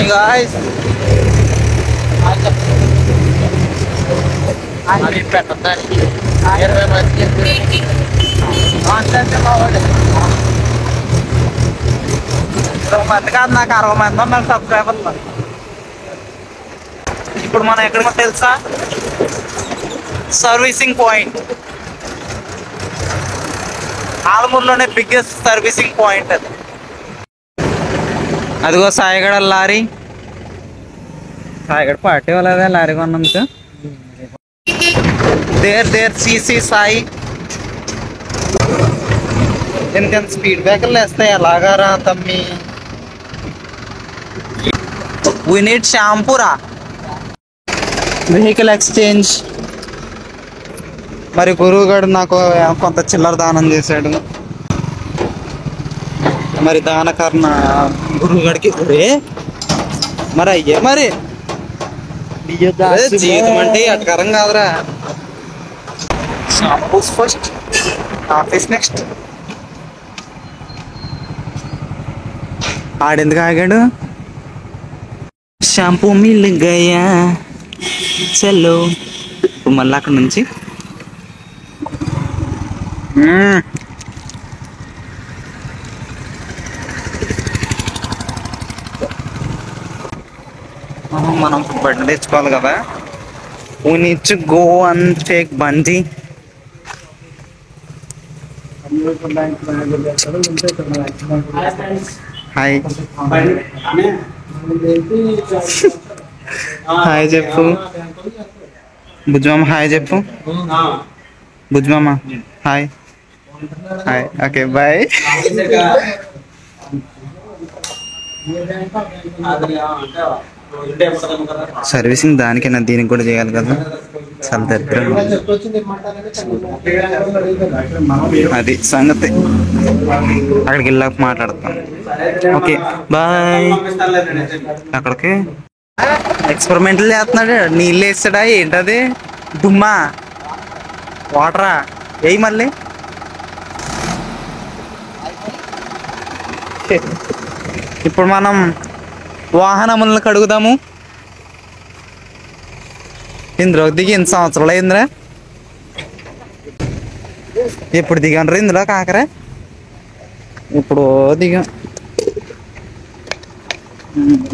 Hi guys. అది పెట్టడానికి 20 మంది మంది కాదు, నాకు 60 మంది ఉన్నారు సబ్స్క్రైబర్లు. ఇప్పుడు మనం ఎక్కడికో తెలుసా? Servicing point. ఆలమూరులోనే బిగ్గెస్ట్ సర్వీసింగ్ పాయింట్ అది. అదిగో సాయిగడ లారీ. సాయిగడ పార్టీ వాళ్ళదే లారీ కొన్నందుకు. There CC Sai. ఎంత స్పీడ్ బ్రేకర్లు వేస్తాయి ఎలాగారా తమ్మి. వీ నీడ్ షాంపూరా. Vehicle exchange. మరి గురువుగాడు నాకు కొంత చిల్లర దానం చేశాడు. మరి దానకర్ణ గురువుగాడికి మరి అయ్యే మరి జీవితం అంటే అటకరం కాదురా. Shampoos first, office next. ఆడెందుకు ఆగాడు? షాంపూ మిల్ గయా చలో. ఇప్పుడు మళ్ళీ అక్కడ నుంచి మనం బండి తెచ్చుకోవాలి కదా. We need to go and take బండి. హాయ్ హాయ్ చెప్పు బుజ్జమ్మ. హాయ్ చెప్పు Bujjamma. Hi hi. Okay bye. Servicing దానికైనా దీనికి కూడా చేయాలి కదా. చాలా దగ్గర అది సంగతి. అక్కడికి వెళ్ళాక మాట్లాడతాం. Okay bye. అక్కడికి ఎక్స్పెరిమెంట్లు చేస్తున్నాడు. నీళ్ళు వేస్తాడా ఏంటది? దుమ్మా వాటరా వేయి మళ్ళీ. ఇప్పుడు మనం వాహనములను కడుగుదాము. ఇందులో దిగి ఎన్ని సంవత్సరాలు అయిందిరా? ఎప్పుడు దిగాను ఇందులో కాకరా? ఇప్పుడు దిగా.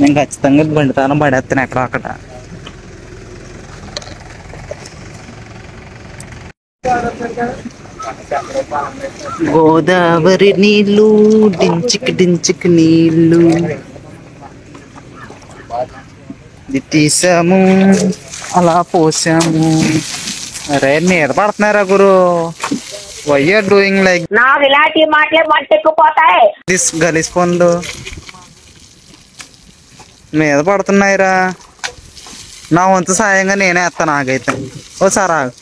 నేను ఖచ్చితంగా బండి తాళం పడేస్తాను ఎక్కడ అక్కడ. గోదావరి నీళ్ళు డించిక్ డించిక్ నీళ్ళు తీసాము అలా పోసాము. అరే మీద పడుతున్నారా గురు? వై ఆర్ డూయింగ్ లైక్ ఇలాంటి మాటలే మట్టెక్కుపోతాయి. దిస్ గలీజ్ పనులు మీద పడుతున్నాయిరా. నా వంతు సాయంగా నేనే వేస్తాను. ఆగైతే ఓసారి ఆగు.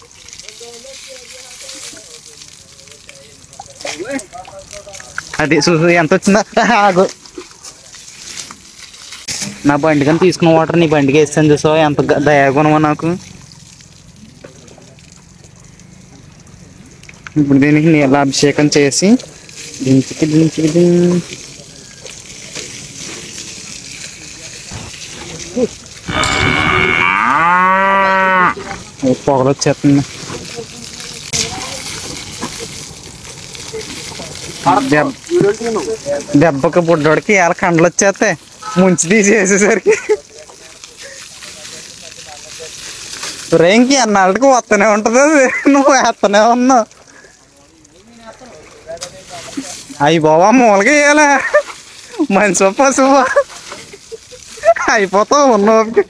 అది చూసు ఎంత వచ్చిందా. ఆగు. నా బండి కానీ తీసుకున్న వాటర్ నీ బండికి వేస్తాను. చూసావా ఎంత దయాగుణమో నాకు. ఇప్పుడు దీనికి నీళ్ళ అభిషేకం చేసి దించికి దించికి పొగలు వచ్చేస్తుంది. దెబ్బకి బుడ్డోడికి ఎలా కండలు వచ్చేస్తాయి ముంచి తీసేసేసరికి. రేంకి అన్నాళ్ళకి వస్తూనే ఉంటుంది. నువ్వు వేస్తూనే ఉన్నావు. అయ్యి బాబా మూలగా వేయాలా? మనిషి పశువు అయిపోతావు ఉన్నోకి.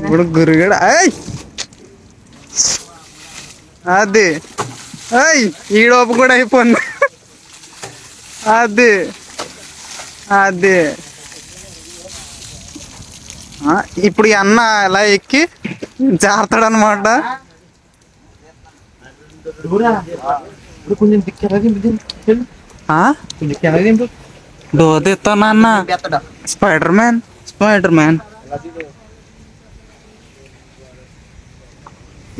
ఇప్పుడు గురుగాడు అది ఈడోపు కూడా అయిపోయింది. అది అది ఇప్పుడు ఈ అన్న ఎలా ఎక్కి జారుతాడనమాట. డోర్ తెస్తాను అన్న. Spider man spider man.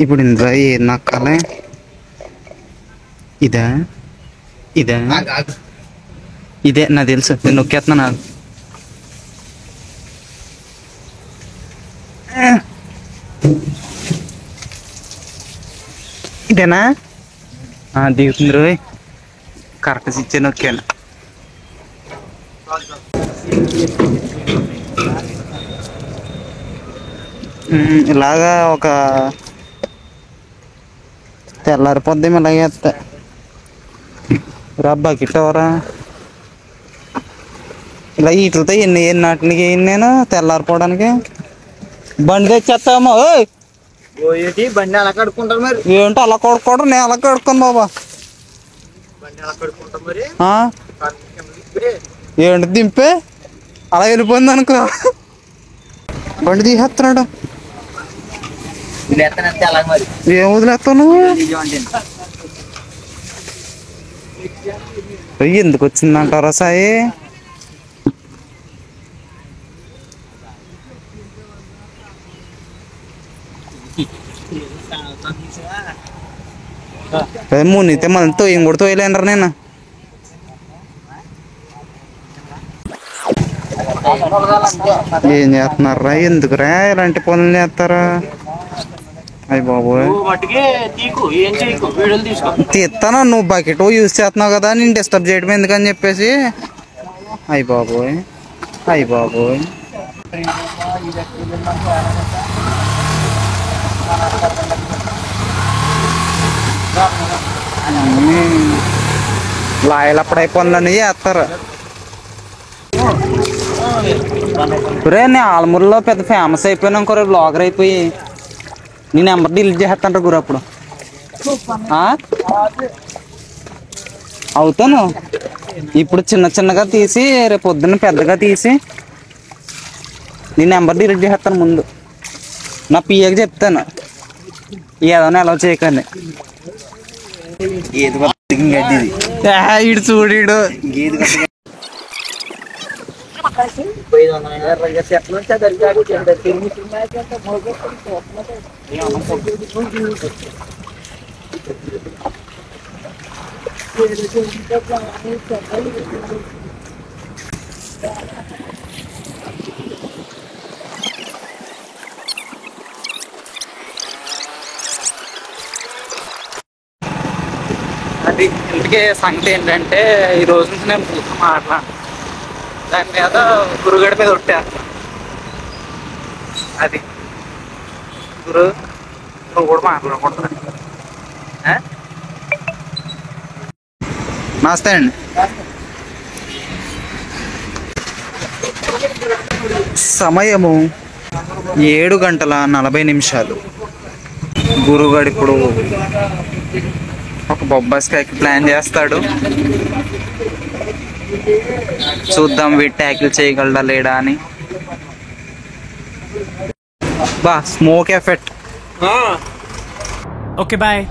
ఇప్పుడు ఇందులో ఏది నక్కాలి? ఇదా ఇదా ఇదే నాకు తెలుసు, నేను నొక్కేస్తున్నా నాకు. ఇదేనా దిగుతుంది రోయ్, కరెక్ట్ ఇచ్చే నొక్కాను. ఇలాగా ఒక తెల్లారిపోద్ది ఇలాగే వేస్తా. రా బకెట్ ఎవరా ఇలా వీటితో ఎన్నాటికి నేను తెల్లారిపోవడానికి. బండి తెచ్చేస్తామో బండి అలా కడుక్కుంటారు మరి. ఏంటో అలా కొడుకోవడం, నేను అలా కడుక్కోను బాబా. బండి అలా కడుక్కుంటాం మరి. ఏంటి దింపే అలా వెళ్ళిపోయింది అనుకో. బండి తీసేస్తున్నాడు. మరి ఏం వదిలేస్తావు నువ్వు? ఎందుకు వచ్చిందంటారా సాయి? మునితే మళ్ళీ తోయం కూడా తోయలేనరా నేను. ఏం చేస్తున్నారా? ఎందుకురా ఇలాంటి పనులు చేస్తారా? అయ్యి బాబోయ్, తీస్తాను. నువ్వు బకెట్ యూజ్ చేస్తున్నావు కదా, నేను డిస్టర్బ్ చేయడం ఎందుకని చెప్పేసి. అయ్యి బాబోయ్, అయ్యి బాబోయ్. లాయలు అప్పుడు అయిపోయిందని చేస్తారు. రే నేను ఆలమూరులో పెద్ద ఫేమస్ అయిపోయినా ఇంకో బ్లాగర్ అయిపోయి నీ నెంబర్ డిలీట్ చేస్తాంటారు గురు. అప్పుడు అవుతాను. ఇప్పుడు చిన్న చిన్నగా తీసి రేపు పొద్దున్న పెద్దగా తీసి నీ నెంబర్ డిలీట్ చేస్తాను. ముందు నా పిఏకి చెప్తాను ఏదైనా ఎలా చేయకండి. ఇడు చూడు అది. ఇంటికే సంగతి ఏంటంటే ఈ రోజు నుంచి నేను మాట్లా దాని మీద గురుగడి మీద ఒట్టా. అది గురు నువ్వు కూడా మాట్లాడకూడదు. నమస్తే అండి. సమయము 7:40. గురుగాడు ఇప్పుడు ఒక బొబ్బాస్కాయకి ప్లాన్ చేస్తాడు. చూద్దాం వీటి ట్యాకిల్ చేయగలడా లేడా అని. బా స్మోక్ ఎఫెక్ట్. Okay bye.